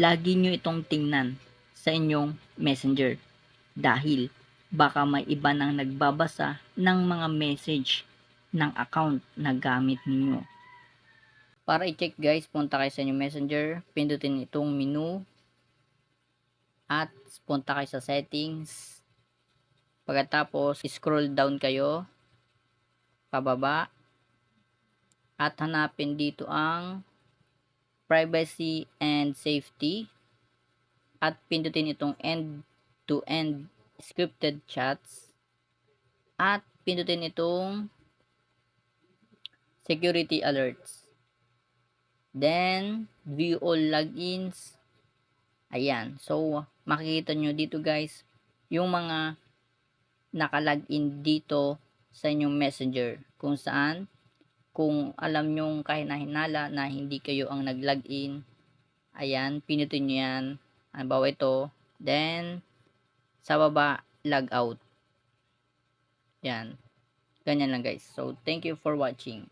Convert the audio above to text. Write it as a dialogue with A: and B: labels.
A: lagi nyo itong tingnan sa inyong messenger dahil baka may iba nang nagbabasa ng mga message ng account na gamit ninyo. Para i-check guys, punta kayo sa inyong messenger, pindutin itong menu at punta kayo sa settings. Pagkatapos scroll down kayo pababa at hanapin dito ang privacy and safety at pindutin itong end to end scripted chats at pindutin itong security alerts, then view all logins. Ayan, so makikita nyo dito guys yung mga nakalagin dito sa inyong messenger, kung saan kung alam nyong kahinahinala na hindi kayo ang nag-login, ayan, pinutin nyo yan. Halimbawa ito, then sa baba, log out. Yan. Ganyan lang guys. So, thank you for watching.